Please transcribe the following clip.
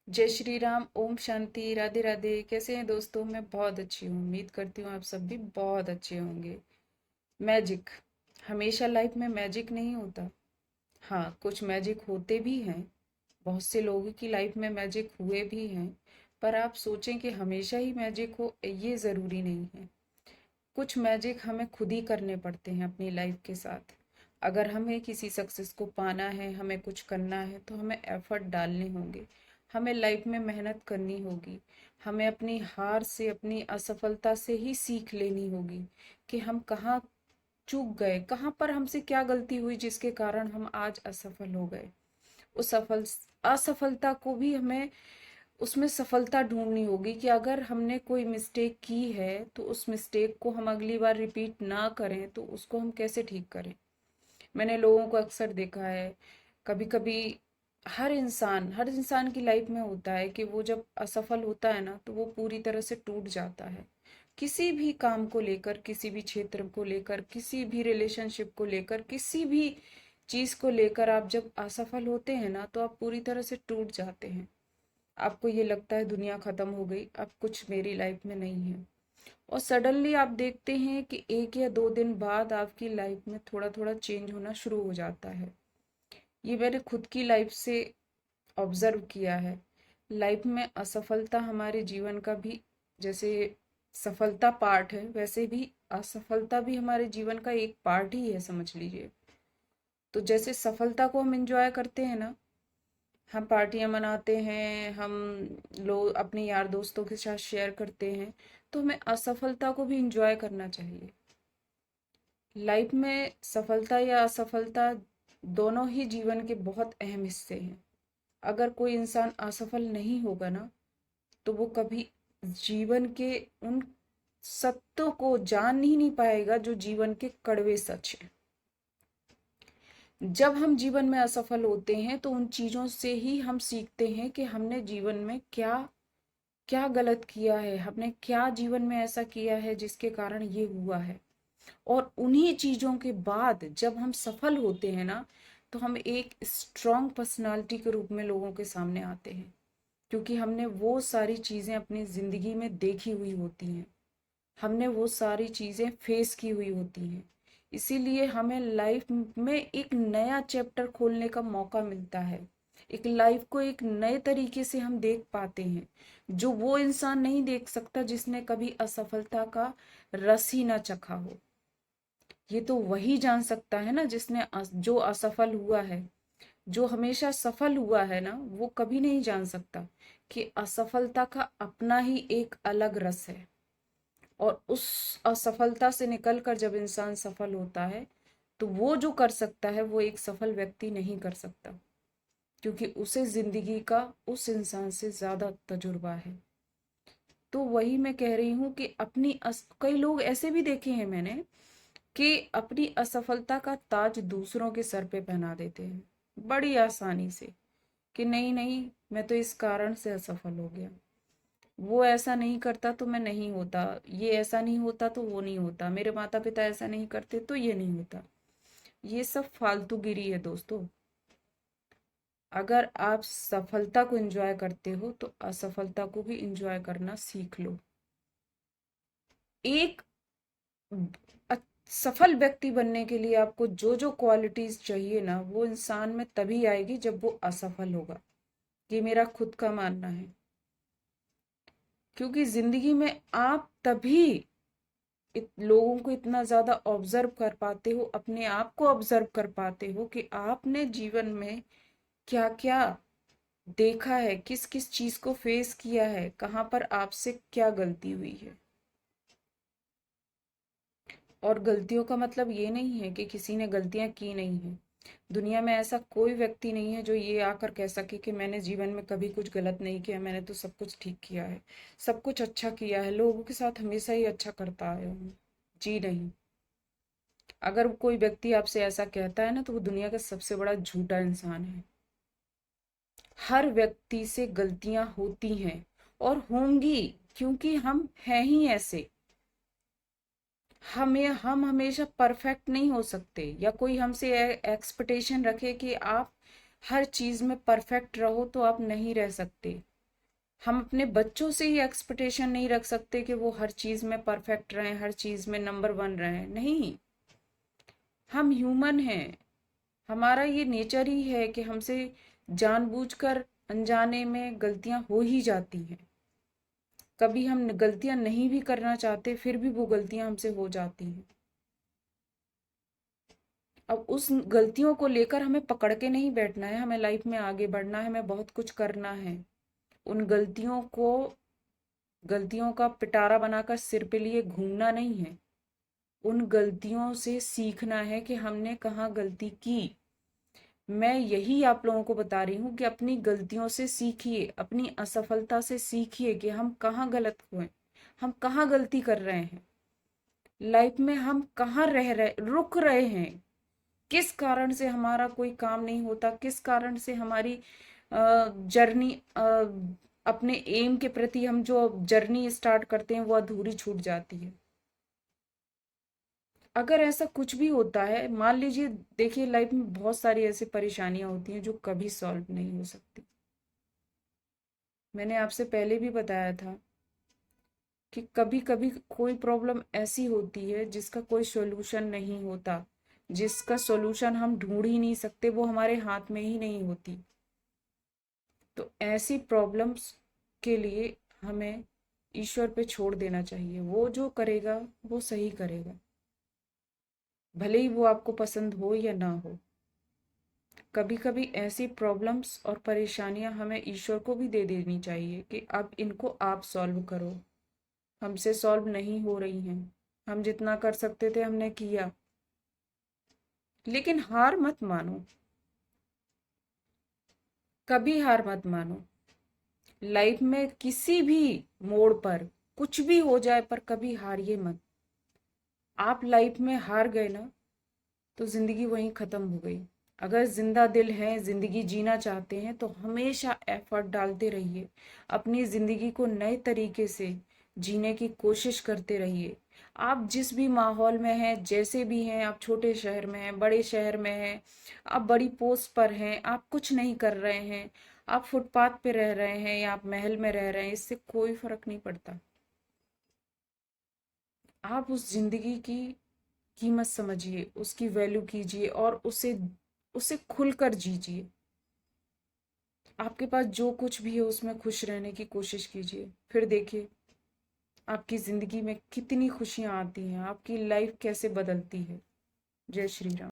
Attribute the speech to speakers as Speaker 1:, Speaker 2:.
Speaker 1: जय श्री राम। ओम शांति। राधे राधे। कैसे हैं दोस्तों? मैं बहुत अच्छी हूँ। उम्मीद करती हूँ आप सब भी बहुत अच्छे होंगे। मैजिक। हमेशा लाइफ में मैजिक नहीं होता। हाँ, कुछ मैजिक होते भी हैं। बहुत से लोगों की लाइफ में मैजिक हुए भी हैं। पर आप सोचें कि हमेशा ही मैजिक हो, ये ज़रूरी नहीं है। कुछ मैजिक हमें खुद ही करने पड़ते हैं अपनी लाइफ के साथ। अगर हमें किसी सक्सेस को पाना है, हमें कुछ करना है, तो हमें एफर्ट डालने होंगे। हमें लाइफ में मेहनत करनी होगी। हमें अपनी हार से, अपनी असफलता से ही सीख लेनी होगी कि हम कहाँ चूक गए, कहाँ पर हमसे क्या गलती हुई जिसके कारण हम आज असफल हो गए। उस असफलता को भी हमें उसमें सफलता ढूंढनी होगी कि अगर हमने कोई मिस्टेक की है तो उस मिस्टेक को हम अगली बार रिपीट ना करें, तो उसको हम कैसे ठीक करें। मैंने लोगों को अक्सर देखा है, कभी कभी हर इंसान की लाइफ में होता है कि वो जब असफल होता है ना, तो वो पूरी तरह से टूट जाता है। किसी भी काम को लेकर, किसी भी क्षेत्र को लेकर, किसी भी रिलेशनशिप को लेकर, किसी भी चीज को लेकर आप जब असफल होते हैं ना, तो आप पूरी तरह से टूट जाते हैं। आपको ये लगता है दुनिया खत्म हो गई, अब कुछ मेरी लाइफ में नहीं है। और सडनली आप देखते हैं कि 1 या 2 दिन बाद आपकी लाइफ में थोड़ा थोड़ा चेंज होना शुरू हो जाता है। ये मैंने खुद की लाइफ से ऑब्जर्व किया है। लाइफ में असफलता हमारे जीवन का भी, जैसे सफलता पार्ट है, वैसे भी असफलता भी हमारे जीवन का एक पार्ट ही है, समझ लीजिए। तो जैसे सफलता को हम एंजॉय करते हैं ना, हम पार्टियां मनाते हैं, हम लोग अपने यार दोस्तों के साथ शेयर करते हैं, तो हमें असफलता को भी इंजॉय करना चाहिए। लाइफ में सफलता या असफलता दोनों ही जीवन के बहुत अहम हिस्से हैं। अगर कोई इंसान असफल नहीं होगा ना, तो वो कभी जीवन के उन सत्यों को जान ही नहीं पाएगा जो जीवन के कड़वे सच हैं। जब हम जीवन में असफल होते हैं तो उन चीजों से ही हम सीखते हैं कि हमने जीवन में क्या क्या गलत किया है, हमने क्या जीवन में ऐसा किया है जिसके कारण ये हुआ है। और उन्हीं चीजों के बाद जब हम सफल होते हैं ना, तो हम एक स्ट्रॉन्ग पर्सनालिटी के रूप में लोगों के सामने आते हैं, क्योंकि हमने वो सारी चीजें अपनी जिंदगी में देखी हुई होती हैं। हमने वो सारी चीजें फेस की हुई होती हैं। इसीलिए हमें लाइफ में एक नया चैप्टर खोलने का मौका मिलता है। एक लाइफ को एक नए तरीके से हम देख पाते हैं, जो वो इंसान नहीं देख सकता जिसने कभी असफलता का रस ही ना चखा हो। ये तो वही जान सकता है ना जिसने जो असफल हुआ है। जो हमेशा सफल हुआ है ना, वो कभी नहीं जान सकता कि असफलता का अपना ही एक अलग रस है। और उस असफलता से निकलकर जब इंसान सफल होता है, तो वो जो कर सकता है वो एक सफल व्यक्ति नहीं कर सकता, क्योंकि उसे जिंदगी का उस इंसान से ज्यादा तजुर्बा है। तो वही मैं कह रही हूँ कि कई लोग ऐसे भी देखे हैं मैंने कि अपनी असफलता का ताज दूसरों के सर पे पहना देते हैं बड़ी आसानी से, कि नहीं नहीं, मैं तो इस कारण से असफल हो गया। वो ऐसा नहीं करता तो मैं नहीं होता, ये ऐसा नहीं होता तो वो नहीं होता, मेरे माता पिता ऐसा नहीं करते तो ये नहीं होता। ये सब फालतूगिरी है दोस्तों। अगर आप सफलता को एंजॉय करते हो तो असफलता को भी एंजॉय करना सीख लो। एक अ- सफल व्यक्ति बनने के लिए आपको जो जो क्वालिटीज चाहिए ना, वो इंसान में तभी आएगी जब वो असफल होगा। ये मेरा खुद का मानना है। क्योंकि जिंदगी में आप तभी लोगों को इतना ज्यादा ऑब्जर्व कर पाते हो, अपने आप को ऑब्जर्व कर पाते हो कि आपने जीवन में क्या क्या देखा है, किस किस चीज को फेस किया है, कहाँ पर आपसे क्या गलती हुई है। और गलतियों का मतलब ये नहीं है कि किसी ने गलतियां की नहीं है। दुनिया में ऐसा कोई व्यक्ति नहीं है जो ये आकर कह सके कि मैंने जीवन में कभी कुछ गलत नहीं किया, मैंने तो सब कुछ ठीक किया है, सब कुछ अच्छा किया है, लोगों के साथ हमेशा ही अच्छा करता आया हूँ। जी नहीं। अगर कोई व्यक्ति आपसे ऐसा कहता है ना, तो वो दुनिया का सबसे बड़ा झूठा इंसान है। हर व्यक्ति से गलतियां होती हैं और होंगी, क्योंकि हम हैं ही ऐसे। हम हमेशा परफेक्ट नहीं हो सकते, या कोई हमसे एक्सपेक्टेशन रखे कि आप हर चीज में परफेक्ट रहो, तो आप नहीं रह सकते। हम अपने बच्चों से ही एक्सपेक्टेशन नहीं रख सकते कि वो हर चीज में परफेक्ट रहें, हर चीज में नंबर वन रहें। नहीं, हम ह्यूमन हैं। हमारा ये नेचर ही है कि हमसे जानबूझकर अनजाने में गलतियां हो ही जाती हैं। कभी हम गलतियां नहीं भी करना चाहते, फिर भी वो गलतियां हमसे हो जाती हैं। अब उस गलतियों को लेकर हमें पकड़ के नहीं बैठना है, हमें लाइफ में आगे बढ़ना है, हमें बहुत कुछ करना है। उन गलतियों का पिटारा बनाकर सिर पे लिए घूमना नहीं है। उन गलतियों से सीखना है कि हमने कहाँ गलती की। मैं यही आप लोगों को बता रही हूँ कि अपनी गलतियों से सीखिए, अपनी असफलता से सीखिए कि हम कहाँ गलत हुए, हम कहाँ गलती कर रहे हैं लाइफ में, हम कहाँ रुक रहे हैं, किस कारण से हमारा कोई काम नहीं होता, किस कारण से हमारी जर्नी, अपने एम के प्रति हम जो जर्नी स्टार्ट करते हैं वो अधूरी छूट जाती है। अगर ऐसा कुछ भी होता है, मान लीजिए, देखिए लाइफ में बहुत सारी ऐसी परेशानियां होती हैं जो कभी सॉल्व नहीं हो सकती। मैंने आपसे पहले भी बताया था कि कभी कभी कोई प्रॉब्लम ऐसी होती है जिसका कोई सॉल्यूशन नहीं होता, जिसका सॉल्यूशन हम ढूंढ ही नहीं सकते, वो हमारे हाथ में ही नहीं होती। तो ऐसी प्रॉब्लम्स के लिए हमें ईश्वर पे छोड़ देना चाहिए। वो जो करेगा वो सही करेगा, भले ही वो आपको पसंद हो या ना हो। कभी कभी ऐसी प्रॉब्लम्स और परेशानियां हमें ईश्वर को भी दे देनी चाहिए कि अब इनको आप सॉल्व करो, हमसे सॉल्व नहीं हो रही हैं, हम जितना कर सकते थे हमने किया। लेकिन हार मत मानो, कभी हार मत मानो। लाइफ में किसी भी मोड़ पर कुछ भी हो जाए, पर कभी हारिए मत। आप लाइफ में हार गए ना, तो जिंदगी वहीं खत्म हो गई। अगर जिंदा दिल हैं, जिंदगी जीना चाहते हैं, तो हमेशा एफर्ट डालते रहिए, अपनी जिंदगी को नए तरीके से जीने की कोशिश करते रहिए। आप जिस भी माहौल में हैं, जैसे भी हैं, आप छोटे शहर में हैं, बड़े शहर में हैं, आप बड़ी पोस्ट पर हैं, आप कुछ नहीं कर रहे हैं, आप फुटपाथ पे रह रहे हैं या आप महल में रह रहे हैं, इससे कोई फर्क नहीं पड़ता। आप उस जिंदगी की कीमत समझिए, उसकी वैल्यू कीजिए और उसे उसे खुलकर जीजिए। आपके पास जो कुछ भी है उसमें खुश रहने की कोशिश कीजिए, फिर देखिए आपकी जिंदगी में कितनी खुशियां आती हैं, आपकी लाइफ कैसे बदलती है। जय श्री राम।